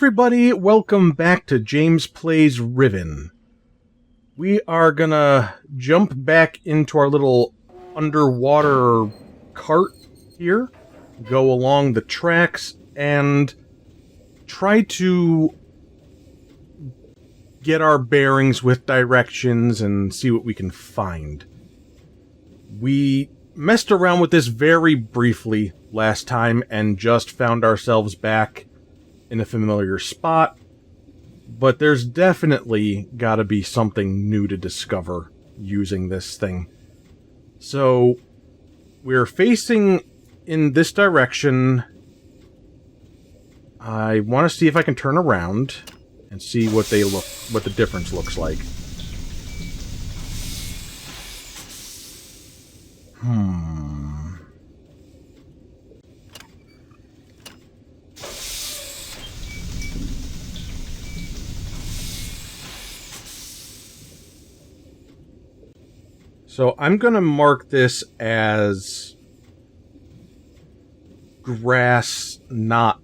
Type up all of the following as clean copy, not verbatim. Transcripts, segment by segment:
everybody, welcome back to James Plays Riven. We are gonna jump back into our little underwater cart here, go along the tracks, and try to get our bearings with directions and see what we can find. We messed around with this very briefly last time and just found ourselves back in a familiar spot, but there's definitely gotta be something new to discover using this thing. So, we're facing in this direction. I want to see if I can turn around and see what the difference looks like. So I'm going to mark this as grass, not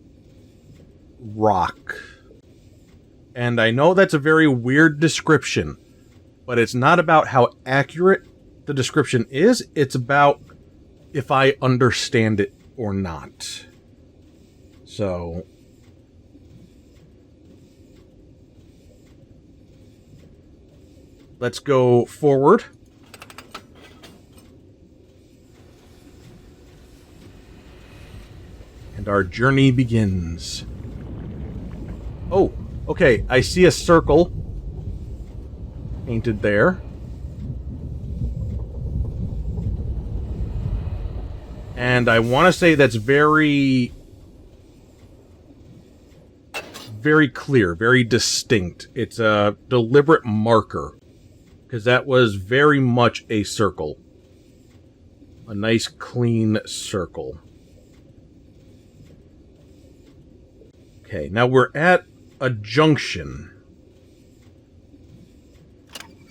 rock. And I know that's a very weird description, but it's not about how accurate the description is, it's about if I understand it or not. So let's go forward. And our journey begins. Oh, okay, I see a circle painted there. And I want to say that's very clear, very distinct. It's a deliberate marker, because that was very much a circle. A nice, clean circle. Okay, now we're at a junction.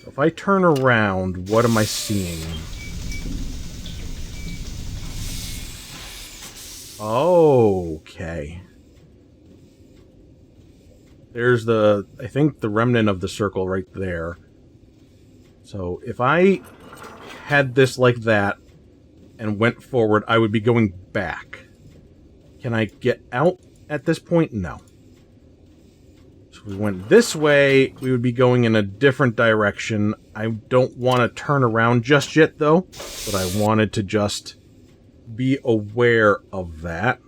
So if I turn around, what am I seeing? Okay. There's I think the remnant of the circle right there. So if I had this like that and went forward, I would be going back. Can I get out at this point? No. So if we went this way, we would be going in a different direction. I don't want to turn around just yet, though, but I wanted to just be aware of that.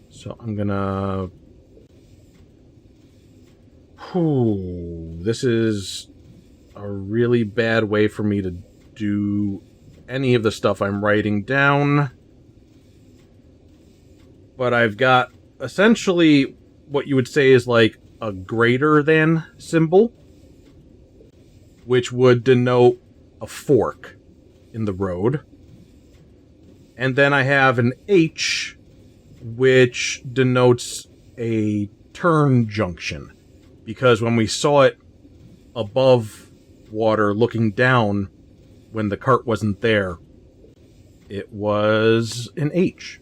So I'm gonna... This is a really bad way for me to do any of the stuff I'm writing down. But I've got essentially what you would say is like a greater than symbol, which would denote a fork in the road. And then I have an H, which denotes a turn junction. Because when we saw it above water looking down, when the cart wasn't there, it was an H.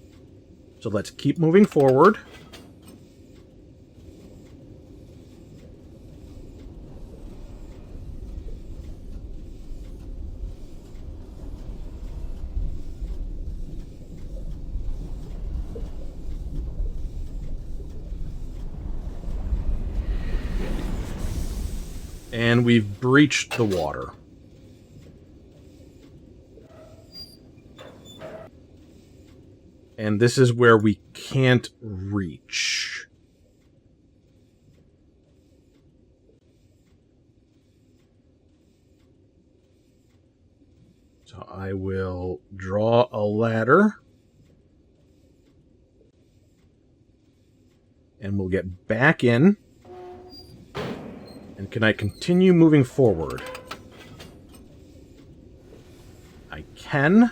So let's keep moving forward. And we've breached the water. And this is where we can't reach. So I will draw a ladder. And we'll get back in. And can I continue moving forward? I can.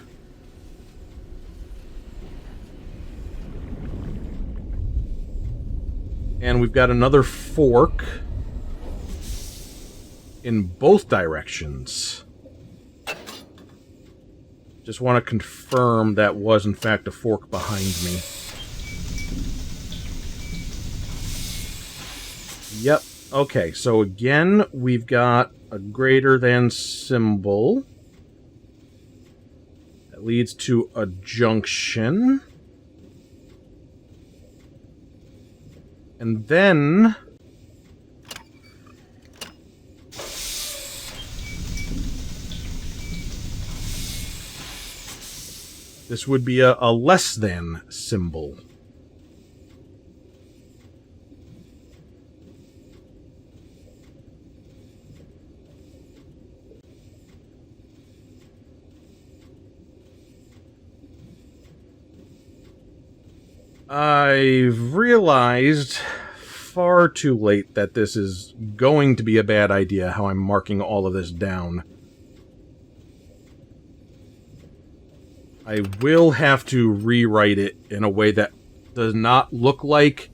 And we've got another fork in both directions. Just want to confirm that was in fact a fork behind me. Yep. Okay, so again, we've got a greater than symbol. That leads to a junction. And then... this would be a less than symbol. I've realized far too late that this is going to be a bad idea, how I'm marking all of this down. I will have to rewrite it in a way that does not look like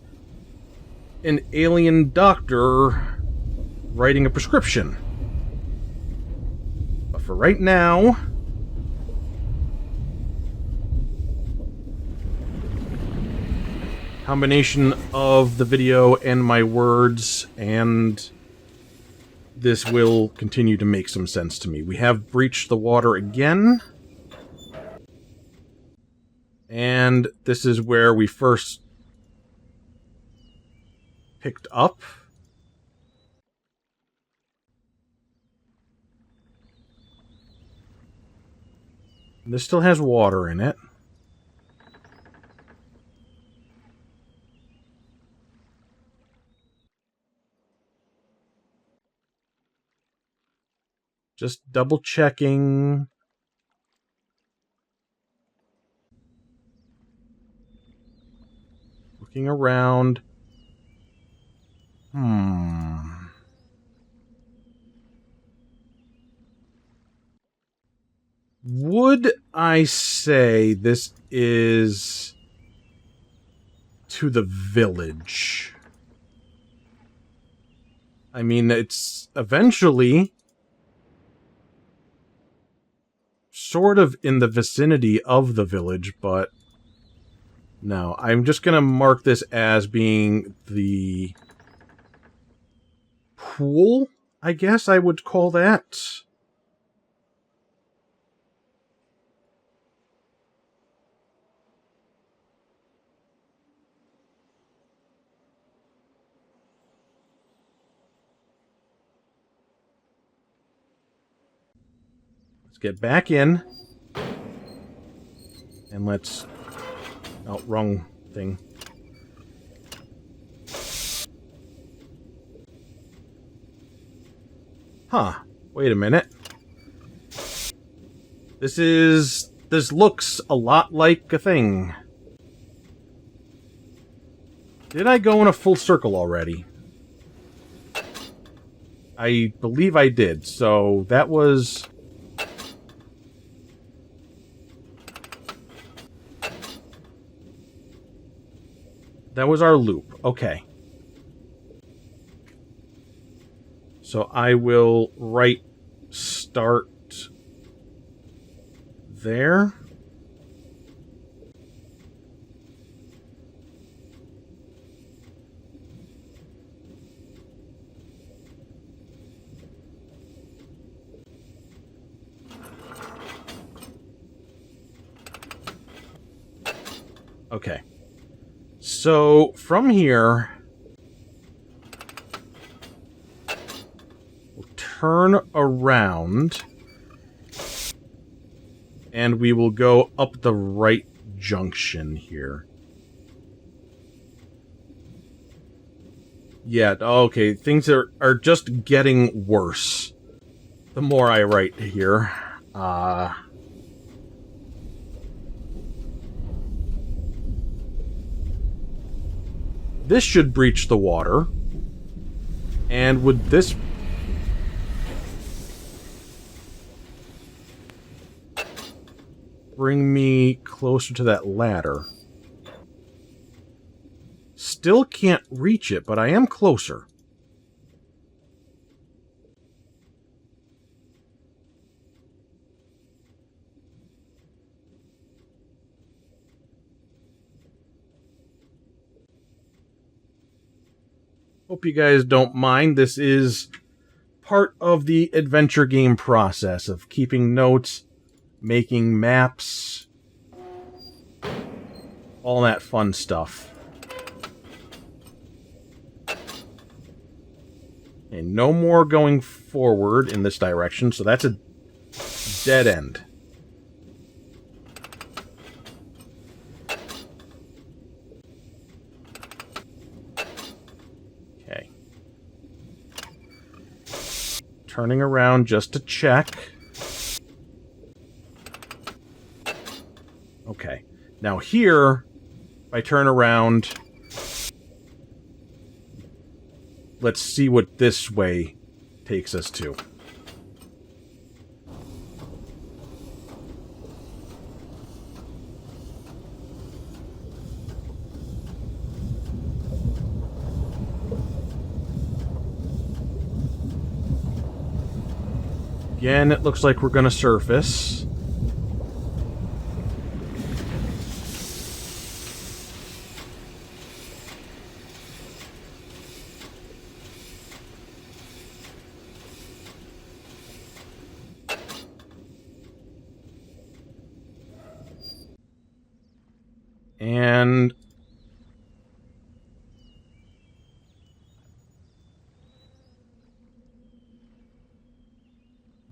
an alien doctor writing a prescription. But for right now... combination of the video and my words, and this will continue to make some sense to me. We have breached the water again. And this is where we first picked up. And this still has water in it. Just double checking. Looking around. Would I say this is to the village? I mean, it's eventually sort of in the vicinity of the village, but no, I'm just going to mark this as being the pool, I guess I would call that. Let's get back in. And let's... oh, wrong thing. Huh. Wait a minute. This looks a lot like a thing. Did I go in a full circle already? I believe I did, so that was... that was our loop. Okay. So I will write start there. Okay. So from here, we'll turn around and we will go up the right junction here. Yeah, okay, things are just getting worse the more I write here. This should breach the water. And would this... bring me closer to that ladder? Still can't reach it, but I am closer. Hope you guys don't mind. This is part of the adventure game process of keeping notes, making maps, all that fun stuff. And no more going forward in this direction, so that's a dead end. Okay. Turning around just to check. Okay. Now here, if I turn around, let's see what this way takes us to. Again, it looks like we're going to surface. And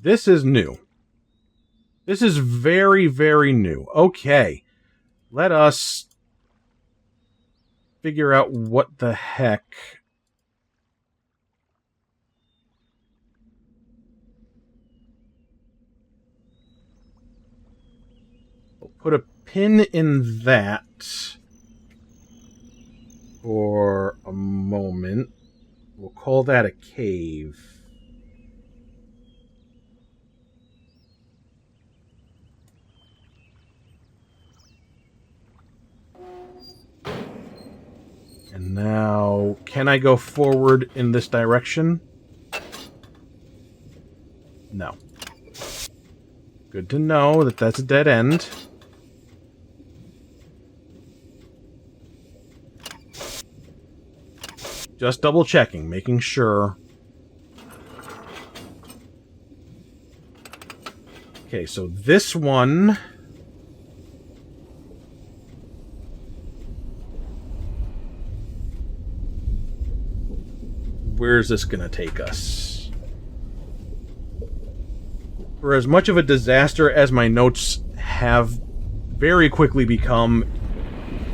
this is new. This is very, very new. Okay. Let us figure out what the heck. We'll put a pin in that for a moment. We'll call that a cave. And now, can I go forward in this direction? No. Good to know that that's a dead end. Just double checking, making sure. Okay, so this one... Where's this gonna take us? For as much of a disaster as my notes have very quickly become,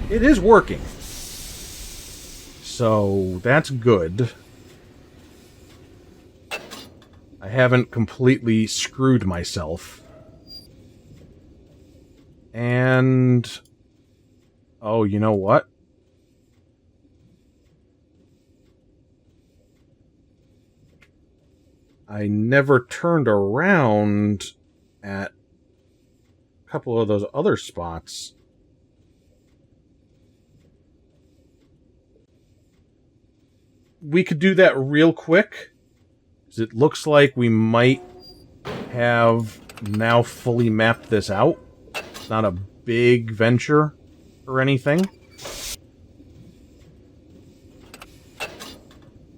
it is working. So, that's good. I haven't completely screwed myself. And... oh, you know what? I never turned around at a couple of those other spots. We could do that real quick, because it looks like we might have now fully mapped this out. It's not a big venture or anything.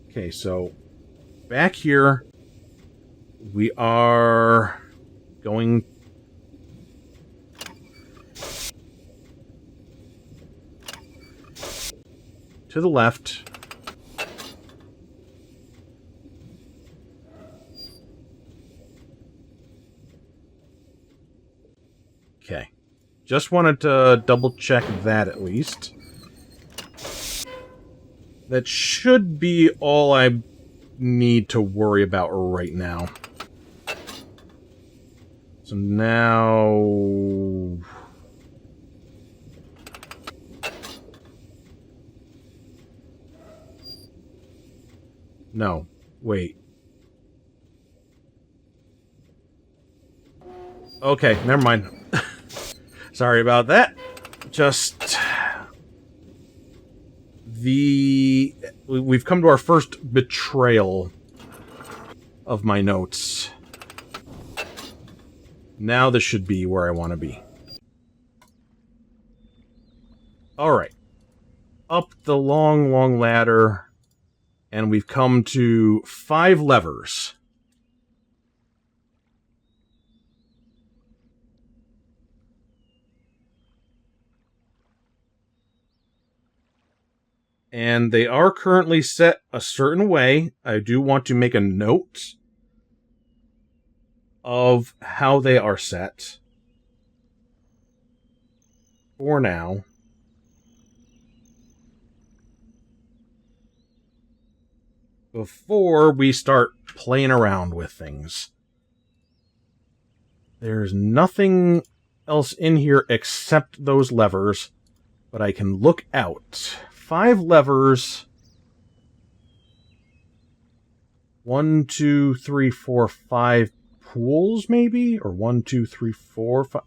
Okay, so back here... we are going to the left. Okay. Just wanted to double check that at least. That should be all I need to worry about right now. So now... no, wait. Okay, never mind. Sorry about that. Just... we've come to our first betrayal of my notes. Now this should be where I want to be. Alright. Up the long, long ladder And we've come to 5 levers. And they are currently set a certain way. I do want to make a note of how they are set for now. Before we start playing around with things. There's nothing else in here except those levers, but I can look out. 5 levers. 1, 2, 3, 4, 5 pools, maybe? Or 1, 2, 3, 4, 5.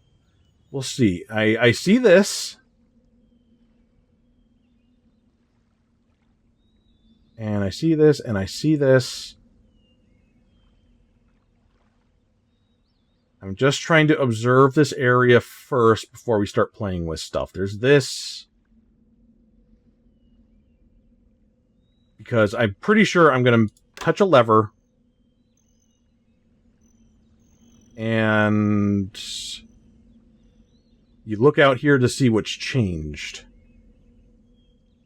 We'll see. I see this. And I see this, and I see this. I'm just trying to observe this area first before we start playing with stuff. There's this. Because I'm pretty sure I'm going to touch a lever. And you look out here to see what's changed.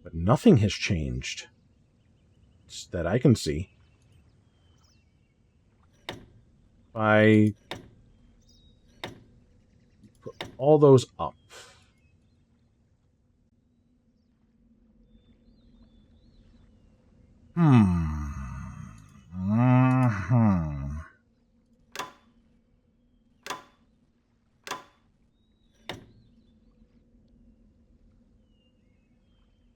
But nothing has changed. It's that I can see. I put all those up.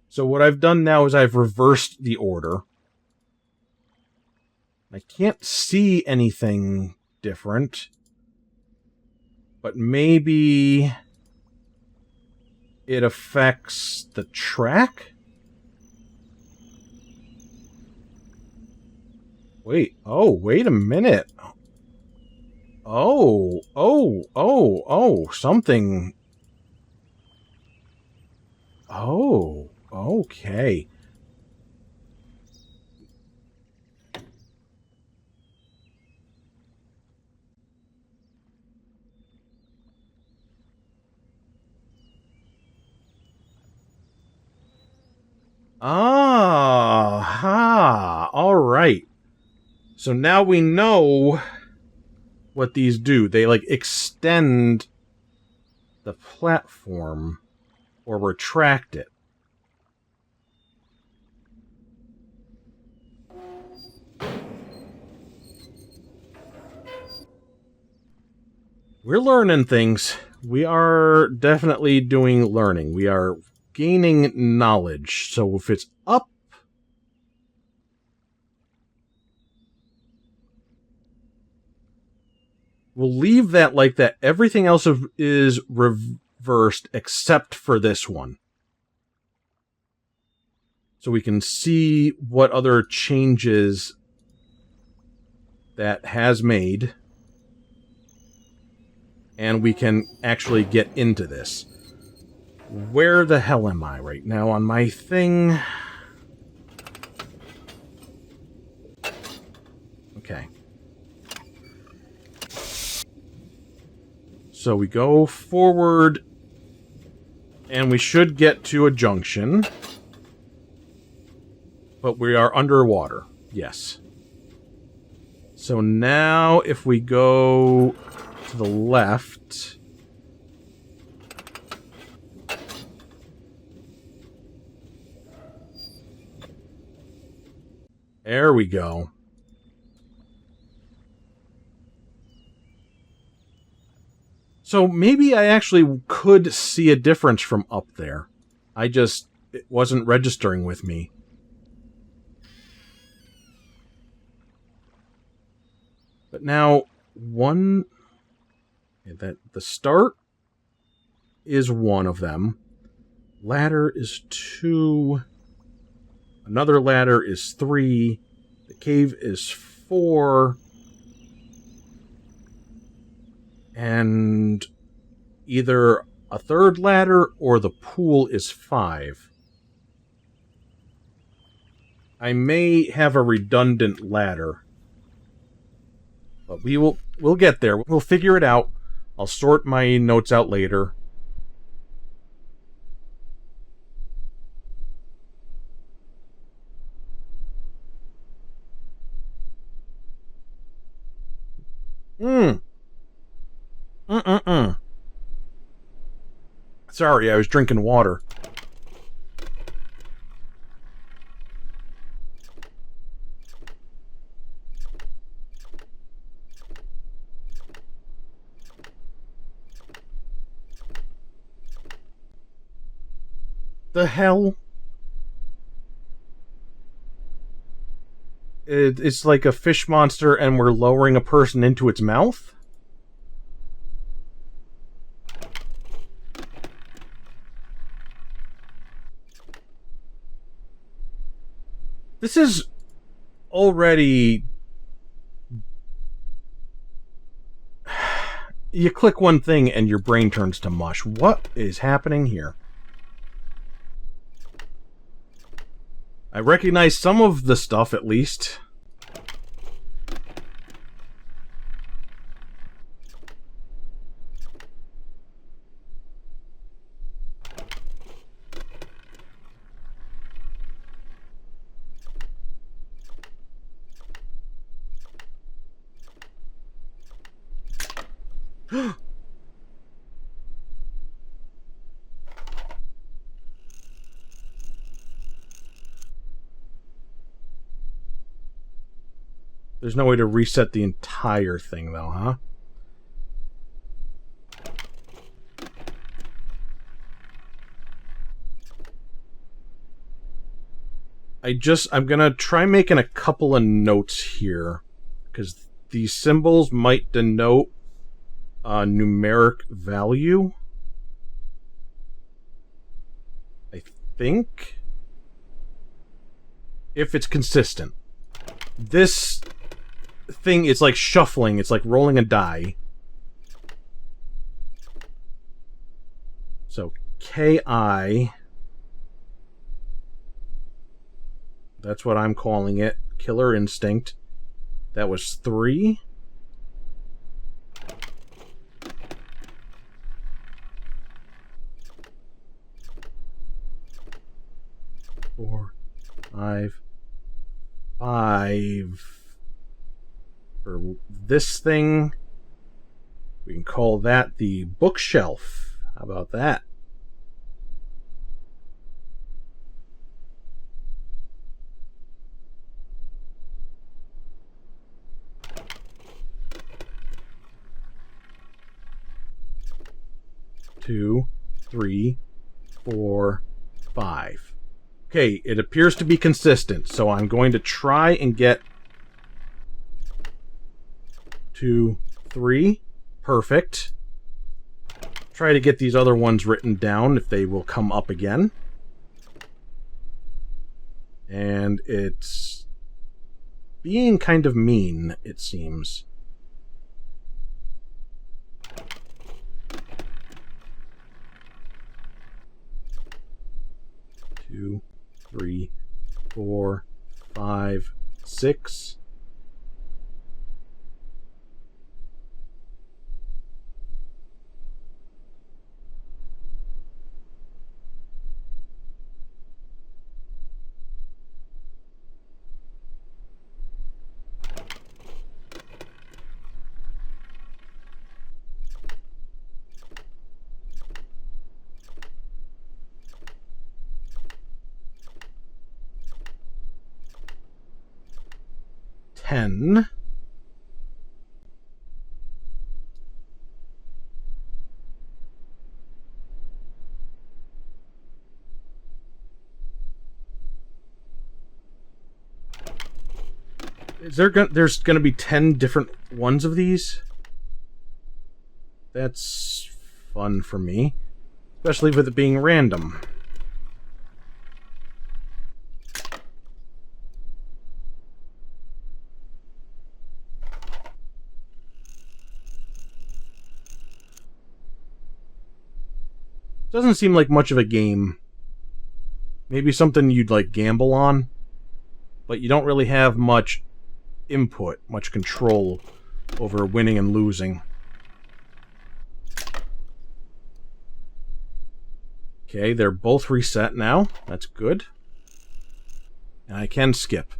So what I've done now is I've reversed the order. I can't see anything different. But maybe it affects the track? Wait, wait a minute. Something. Oh, okay. Ah, all right. So now we know what these do. They, like, extend the platform or retract it. We're learning things. We are definitely doing learning. We are gaining knowledge. So if it's up, we'll leave that like that. Everything else is reversed except for this one. So we can see what other changes that has made. And we can actually get into this. Where the hell am I right now on my thing? Okay. So we go forward, and we should get to a junction. But we are underwater. Yes. So now if we go to the left, there we go. So maybe I actually could see a difference from up there. It wasn't registering with me. But now, the start is one of them. Ladder is 2. Another ladder is 3. The cave is 4. And either a third ladder or the pool is 5. I may have a redundant ladder. But we'll get there. We'll figure it out. I'll sort my notes out later. Sorry, I was drinking water. The hell? It's like a fish monster and we're lowering a person into its mouth? This is already... You click one thing and your brain turns to mush. What is happening here? I recognize some of the stuff, at least. There's no way to reset the entire thing, though, huh? I'm gonna try making a couple of notes here, because these symbols might denote a numeric value. I think. If it's consistent. This thing is like shuffling, it's like rolling a die. So, KI... That's what I'm calling it. Killer Instinct. That was 3. 4, 5. For this thing, we can call that the bookshelf. How about that? Two, 3, 4, 5. Okay, it appears to be consistent, so I'm going to try and get 2, 3. Perfect. Try to get these other ones written down if they will come up again. And it's being kind of mean, it seems. Two, 3, 4, 5, 6. Ten. There's gonna be 10 different ones of these? That's fun for me. Especially with it being random. Doesn't seem like much of a game. Maybe something you'd, like, gamble on? but you don't really have much input, much control over winning and losing. Okay, they're both reset now. That's good. And I can skip.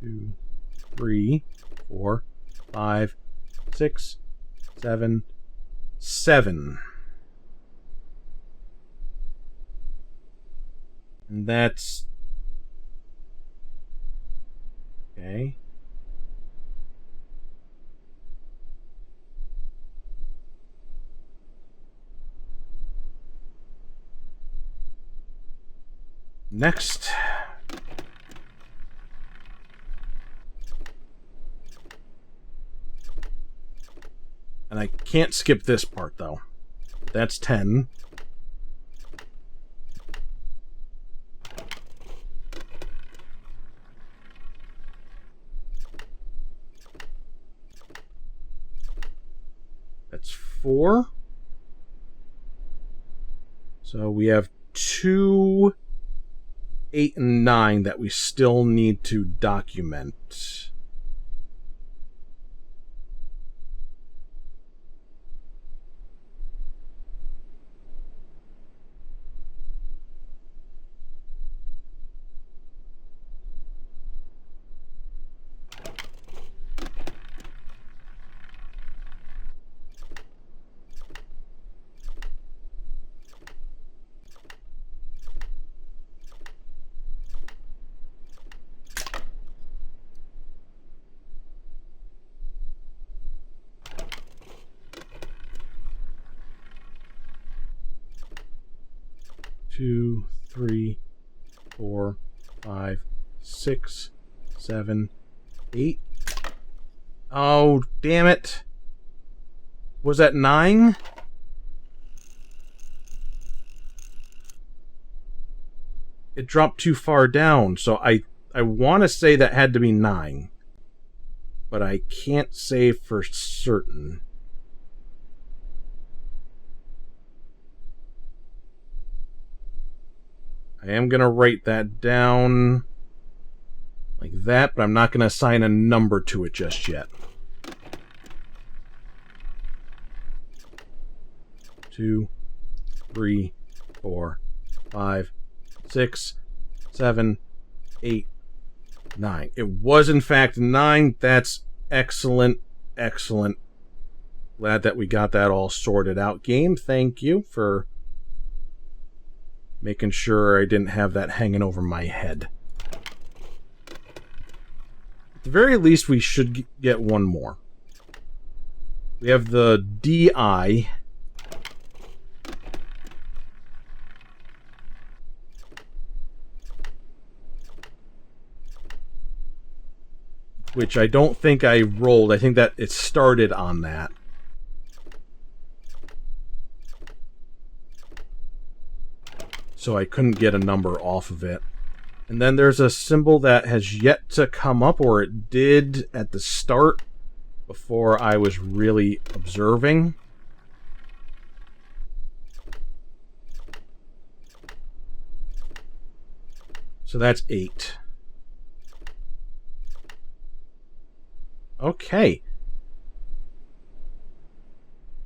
Two, 3, 4, 5, 6, 7, 7. And that's... okay. Next. And I can't skip this part, though. That's 10. That's 4. So we have 2, 8, and 9 that we still need to document. Two, 3, 4, 5, 6, 7, 8. Oh, damn it. Was that 9? It dropped too far down, so I want to say that had to be 9. But I can't say for certain. I am going to write that down like that, but I'm not going to assign a number to it just yet. 2, 3, 4, 5, 6, 7, 8, 9. It was, in fact, 9. That's excellent. Excellent. Glad that we got that all sorted out. Game, thank you for making sure I didn't have that hanging over my head. At the very least, we should get one more. We have the DI. Which I don't think I rolled. I think that it started on that. So I couldn't get a number off of it. And then there's a symbol that has yet to come up, or it did at the start before I was really observing. So that's 8. Okay.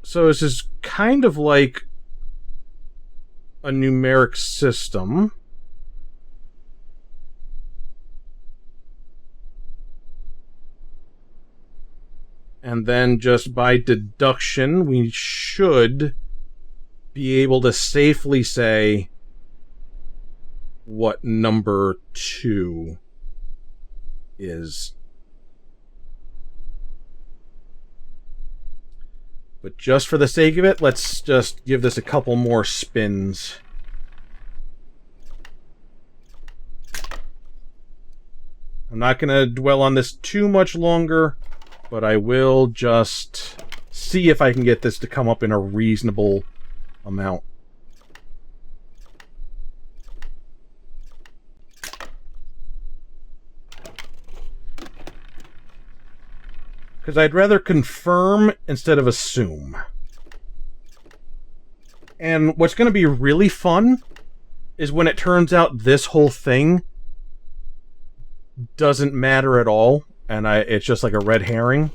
So this is kind of like a numeric system. And then just by deduction, we should be able to safely say what number 2 is. But just for the sake of it, let's just give this a couple more spins. I'm not going to dwell on this too much longer, but I will just see if I can get this to come up in a reasonable amount. Because I'd rather confirm instead of assume. And what's going to be really fun is when it turns out this whole thing doesn't matter at all, and it's just like a red herring.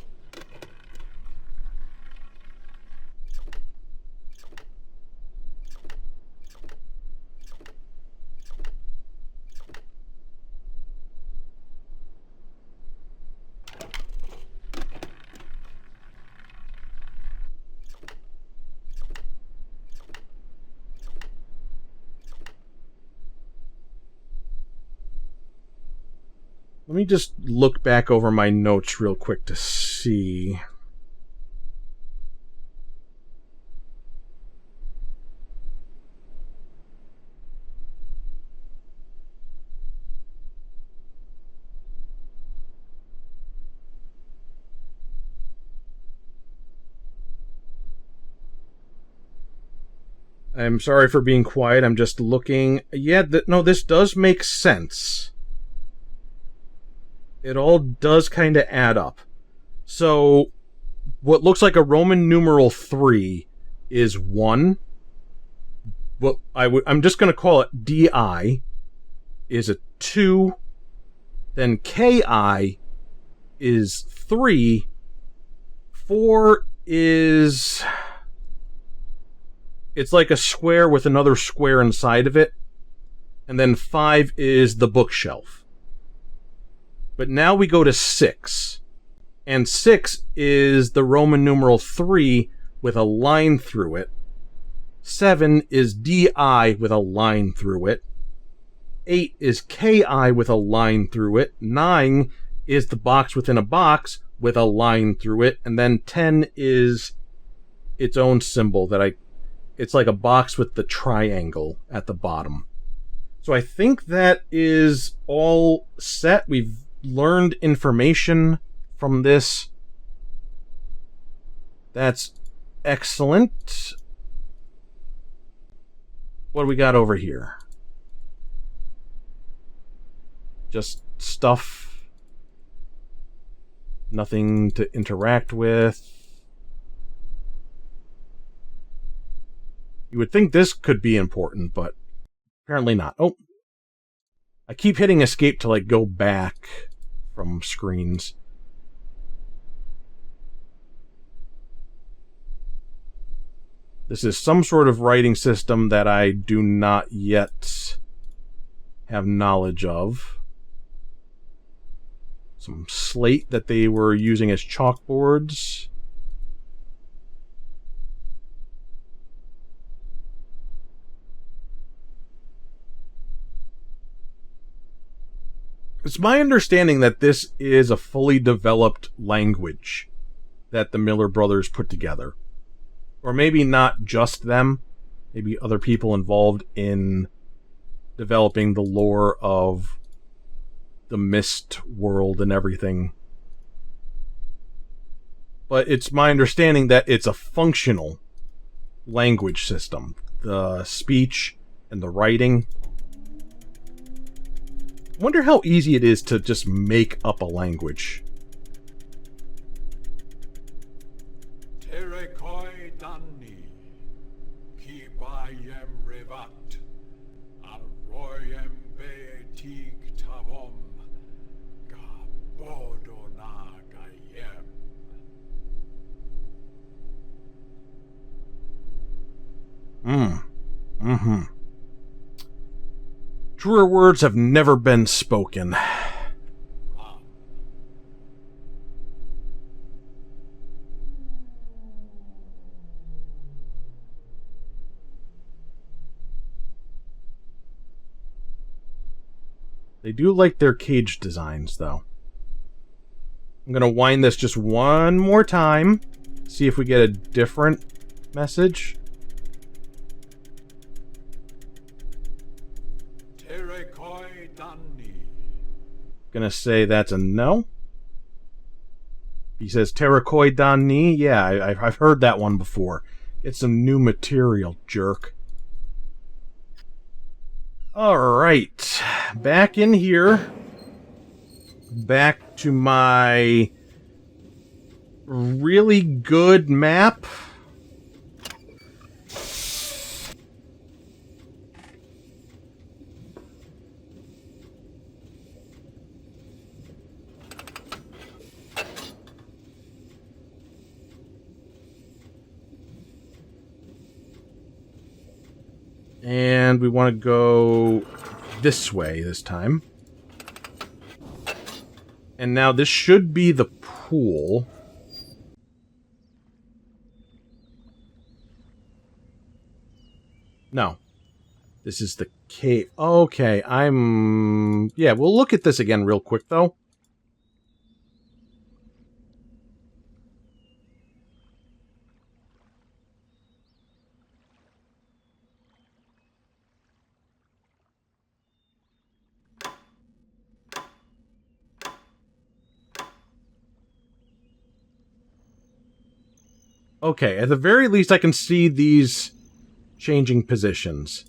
Let me just look back over my notes real quick to see. I'm sorry for being quiet. I'm just looking. Yeah, no, this does make sense. It all does kind of add up. So, what looks like a Roman numeral 3 is 1. What I'm just going to call it DI is a 2. Then KI is 3. 4 is... It's like a square with another square inside of it. And then 5 is the bookshelf. But now we go to 6. And 6 is the Roman numeral 3 with a line through it. 7 is DI with a line through it. 8 is KI with a line through it. 9 is the box within a box with a line through it. And then 10 is its own symbol that it's like a box with the triangle at the bottom. So I think that is all set. We've learned information from this. That's excellent. What do we got over here? Just stuff. Nothing to interact with. You would think this could be important, but apparently not. Oh. I keep hitting escape to, like, go back from screens. This is some sort of writing system that I do not yet have knowledge of. Some slate that they were using as chalkboards. It's my understanding that this is a fully developed language that the Miller brothers put together. Or maybe not just them. Maybe other people involved in developing the lore of the Mist world and everything. But it's my understanding that it's a functional language system. The speech and the writing. I wonder how easy it is to just make up a language. Mm-hmm. Truer words have never been spoken. They do like their cage designs, though. I'm going to wind this just one more time. See if we get a different message. Gonna say that's a no. He says Terrakoi Dani. Yeah, I've heard that one before. Get some new material, jerk. Alright. Back in here. Back to my really good map. And we want to go this way this time. And now this should be the pool. No. This is the cave. Okay, yeah, we'll look at this again real quick, though. Okay, at the very least I can see these changing positions.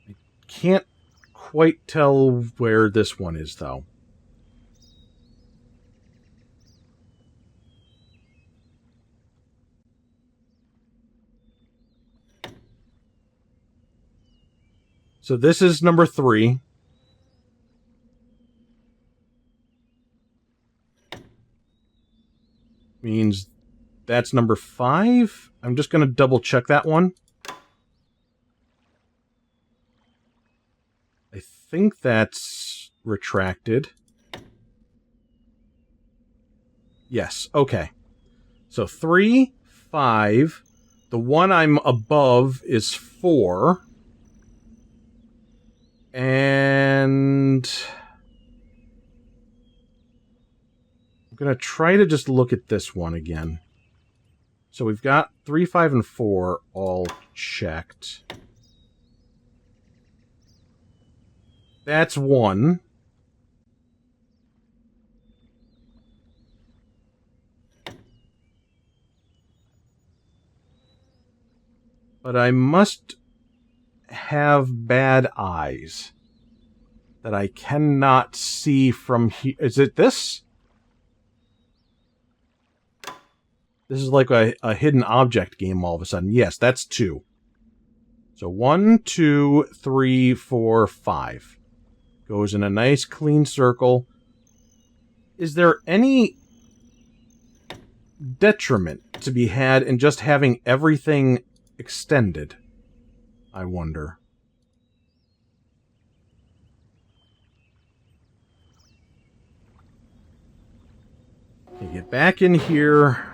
I can't quite tell where this one is, though. So this is number 3. Means that's number 5. I'm just going to double check that one. I think that's retracted. Yes, okay. So 3, 5. The one I'm above is 4. And I'm going to try to just look at this one again. So we've got 3, 5, and 4 all checked. That's 1. But I must have bad eyes that I cannot see from here. Is it this? This is like a hidden object game all of a sudden. Yes, that's 2. So 1, 2, 3, 4, 5. Goes in a nice clean circle. Is there any detriment to be had in just having everything extended? I wonder. Okay, get back in here.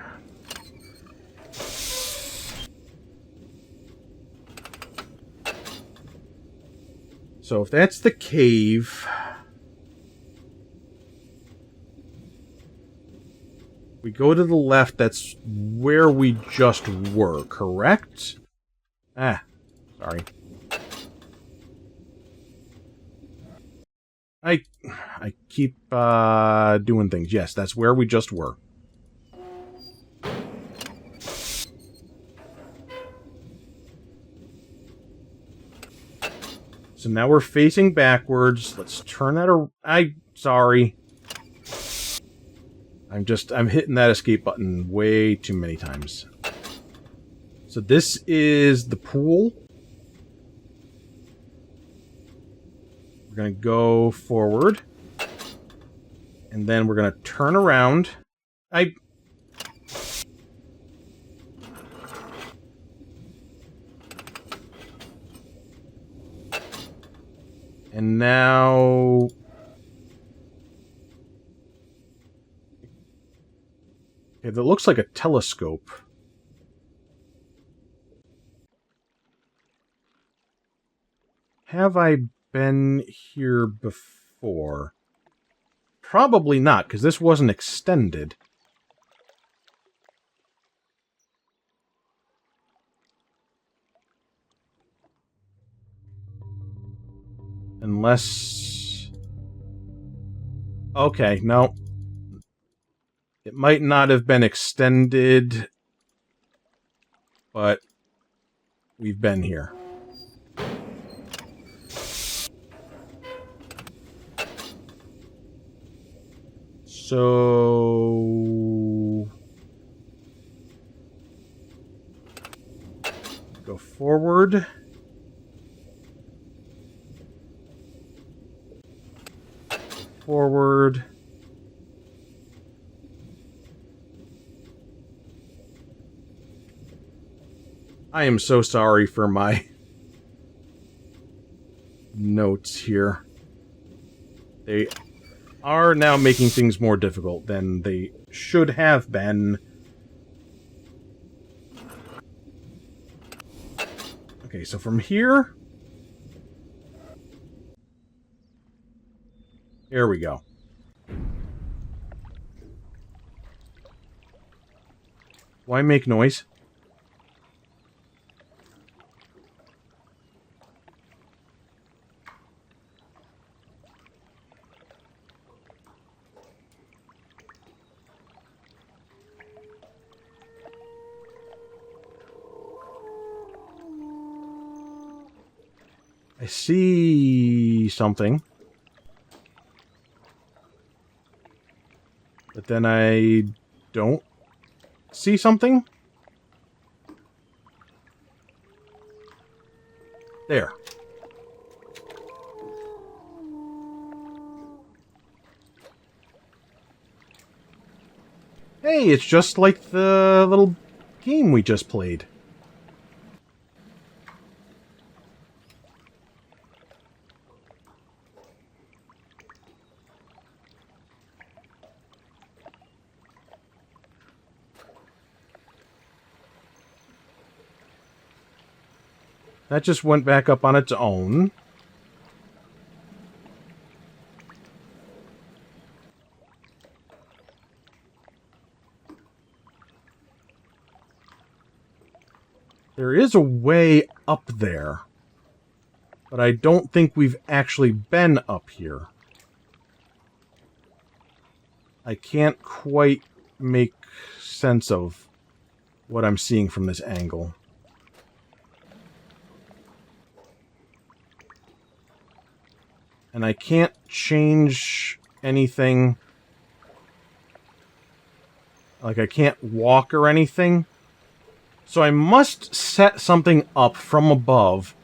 So if that's the cave, we go to the left, that's where we just were, correct? Ah, sorry. I keep doing things. Yes, that's where we just were. So now we're facing backwards. Let's turn that around. Sorry. I'm hitting that escape button way too many times. So this is the pool. We're going to go forward. And then we're going to turn around. And now... Okay, that looks like a telescope. Have I been here before? Probably not, because this wasn't extended. Unless... Okay, no. It might not have been extended, but we've been here. So... Go forward. Forward. I am so sorry for my notes here. They are now making things more difficult than they should have been. Okay, so from here... Here we go. Why make noise? I see something. But then I don't see something. There. Hey, it's just like the little game we just played. That just went back up on its own. There is a way up there, but I don't think we've actually been up here. I can't quite make sense of what I'm seeing from this angle. And I can't change anything. Like, I can't walk or anything. So I must set something up from above,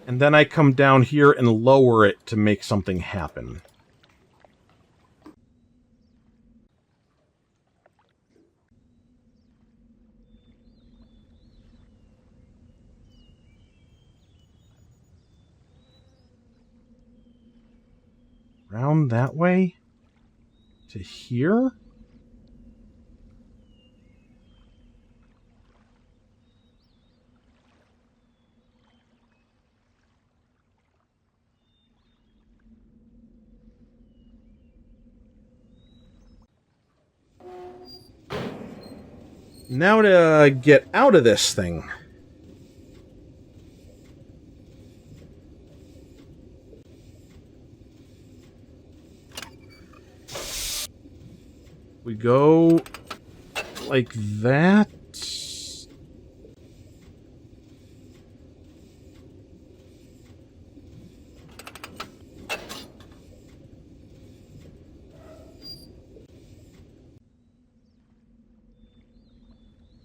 and then I come down here and lower it to make something happen. Round that way? To here? Now to get out of this thing. We go like that.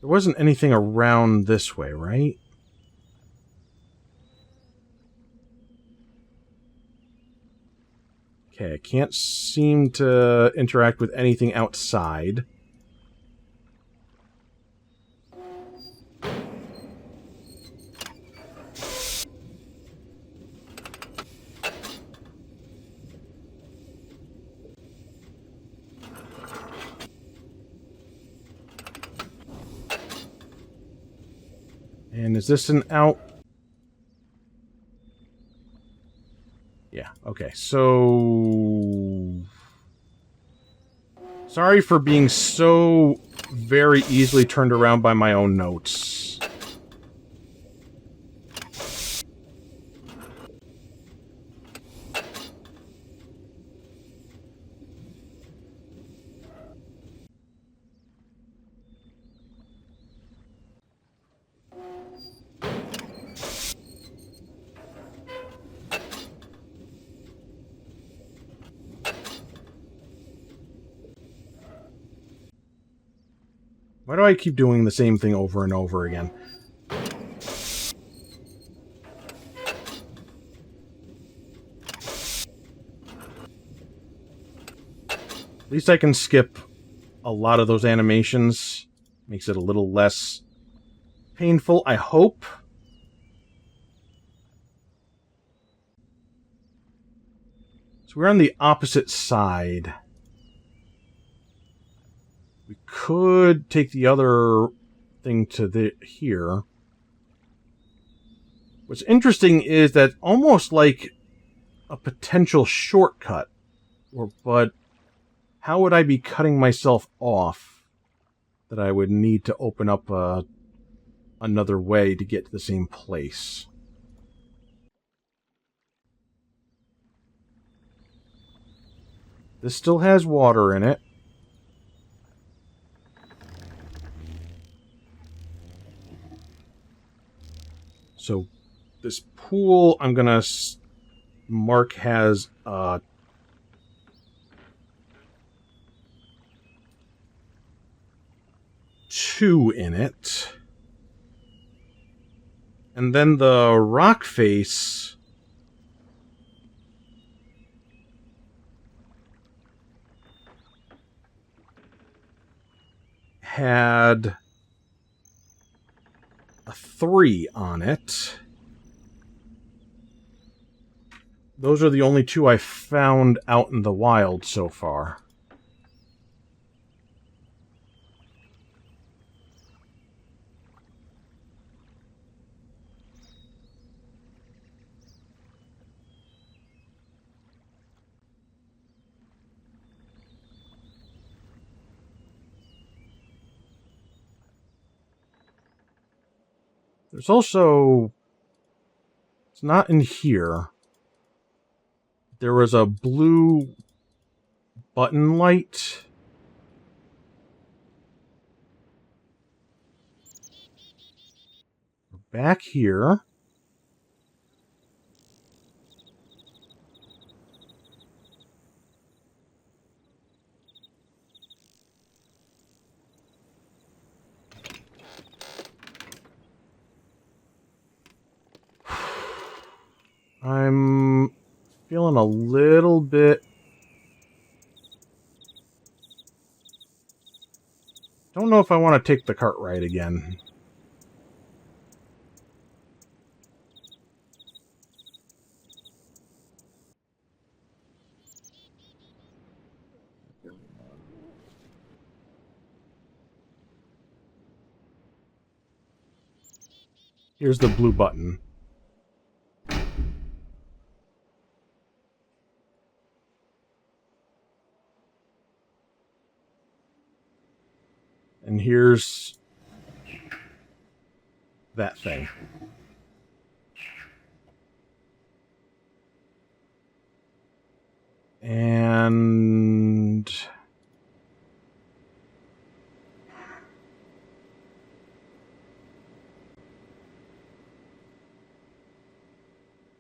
There wasn't anything around this way, right? Okay, I can't seem to interact with anything outside. And is this an out? Yeah, okay, so... Sorry for being so very easily turned around by my own notes. Why do I keep doing the same thing over and over again? At least I can skip a lot of those animations. Makes it a little less painful, I hope. So we're on the opposite side. We could take the other thing to here. What's interesting is that almost like a potential shortcut. But how would I be cutting myself off that I would need to open up another way to get to the same place? This still has water in it. So this pool, I'm going to mark has 2 in it. And then the rock face had a 3 on it. Those are the only 2 I found out in the wild so far. There's also... It's not in here. There was a blue button light. Back here. I'm feeling a little bit... Don't know if I want to take the cart ride again. Here's the blue button. And here's that thing. And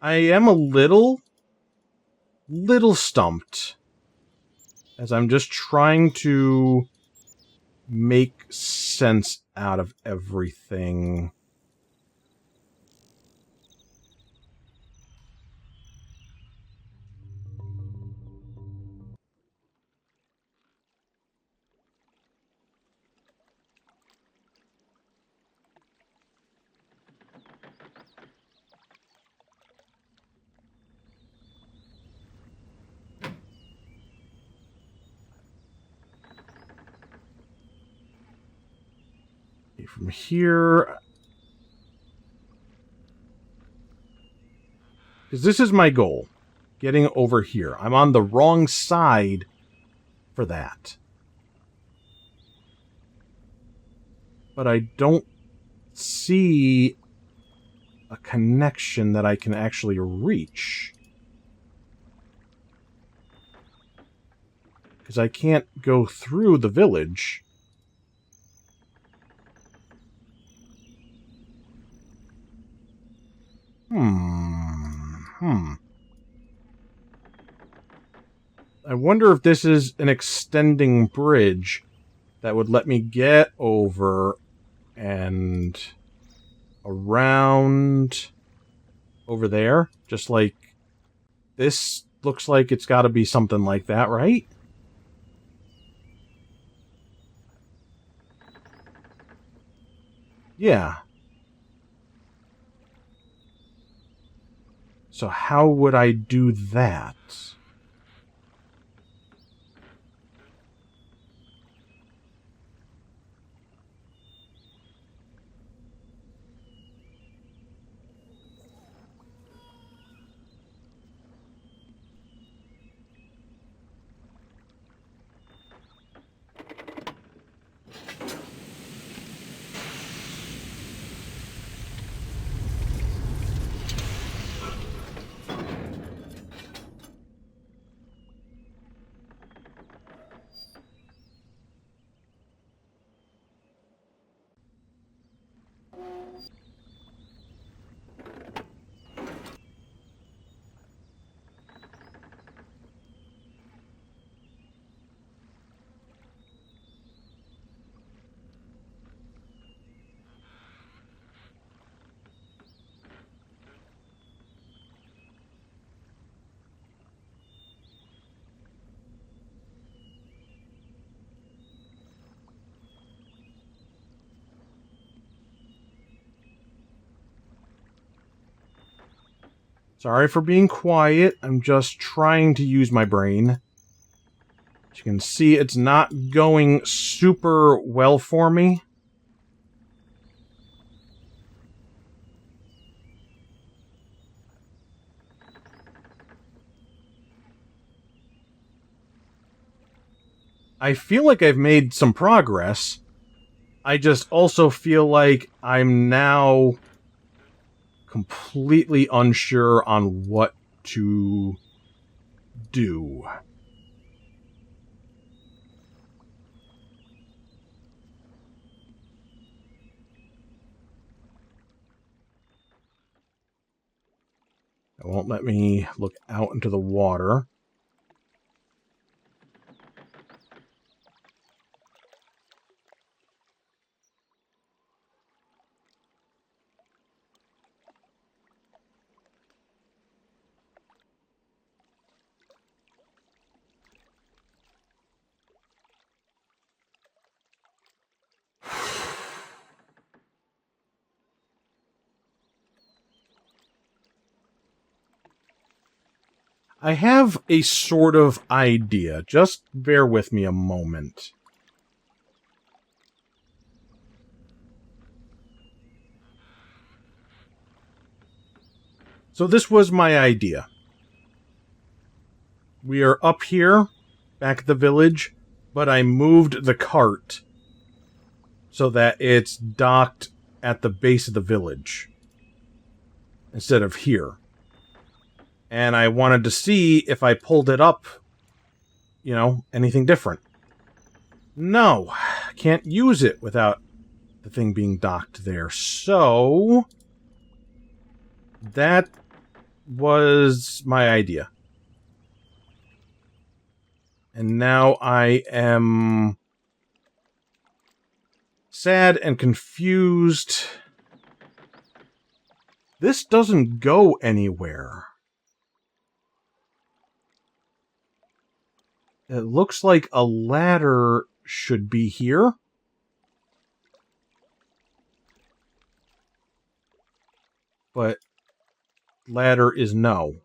I am a little stumped as I'm just trying to make sense out of everything. From here, because this is my goal, getting over here. I'm on the wrong side for that. But I don't see a connection that I can actually reach. Because I can't go through the village. I wonder if this is an extending bridge that would let me get over and around over there. Just like this looks like it's got to be something like that, right? Yeah. So how would I do that? Sorry for being quiet. I'm just trying to use my brain. As you can see, it's not going super well for me. I feel like I've made some progress. I just also feel like I'm now completely unsure on what to do. It won't let me look out into the water. I have a sort of idea. Just bear with me a moment. So this was my idea. We are up here, back at the village, but I moved the cart so that it's docked at the base of the village instead of here. And I wanted to see if I pulled it up, you know, anything different. No, I can't use it without the thing being docked there. So that was my idea. And now I am sad and confused. This doesn't go anywhere. It looks like a ladder should be here. But ladder is no.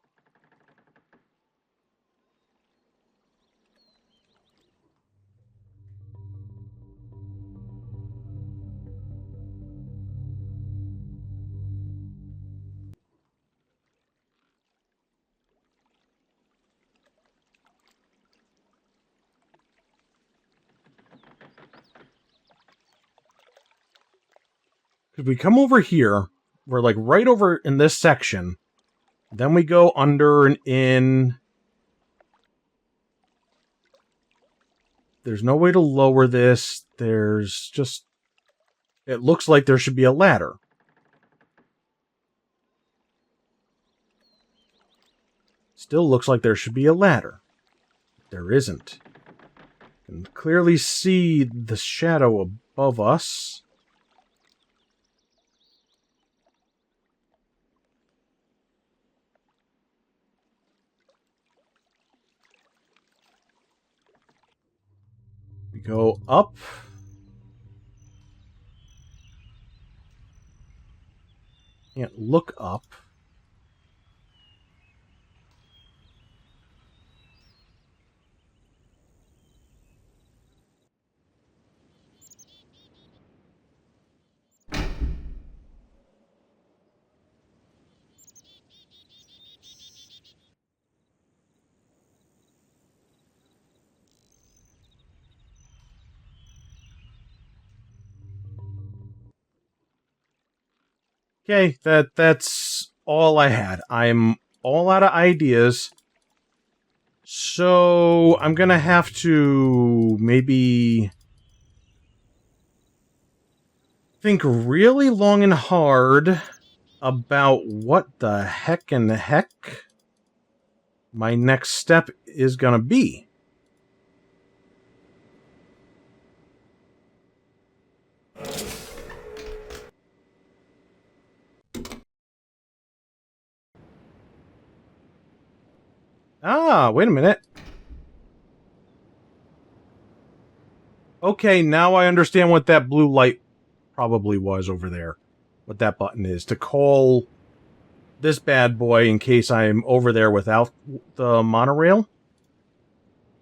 If we come over here, we're like right over in this section. Then we go under and in. There's no way to lower this. There's just... It looks like there should be a ladder. Still looks like there should be a ladder. There isn't. You can clearly see the shadow above us. We go up. Can't look up. Okay, that's all I had. I'm all out of ideas. So I'm gonna have to maybe think really long and hard about what the heck my next step is gonna be. Ah, wait a minute. Okay, now I understand what that blue light probably was over there. What that button is. To call this bad boy in case I'm over there without the monorail.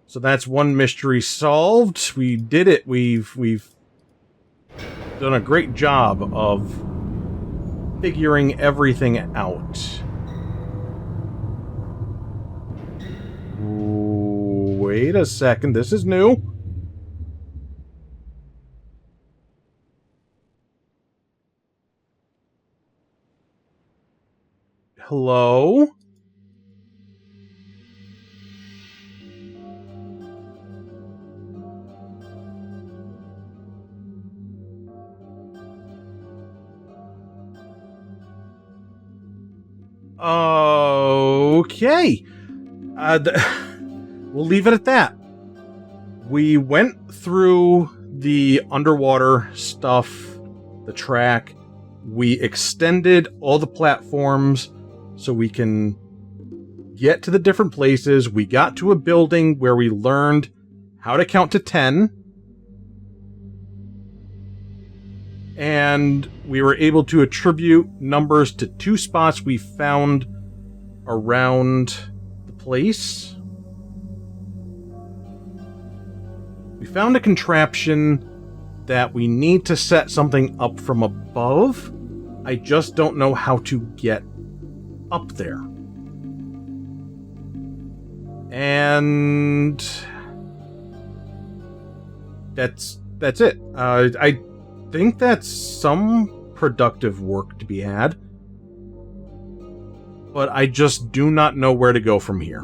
So that's one mystery solved. We did it. We've done a great job of figuring everything out. Wait a second. This is new. Hello? Okay. We'll leave it at that. We went through the underwater stuff, the track. We extended all the platforms so we can get to the different places. We got to a building where we learned how to count to 10. And we were able to attribute numbers to 2 spots we found around the place. We found a contraption that we need to set something up from above. I just don't know how to get up there. And that's it. I think that's some productive work to be had. But I just do not know where to go from here.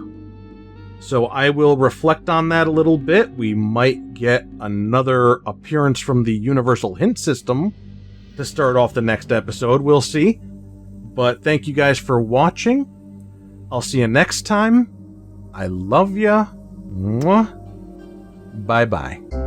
So I will reflect on that a little bit. We might get another appearance from the Universal Hint System to start off the next episode. We'll see. But thank you guys for watching. I'll see you next time. I love ya. Mwah. Bye-bye.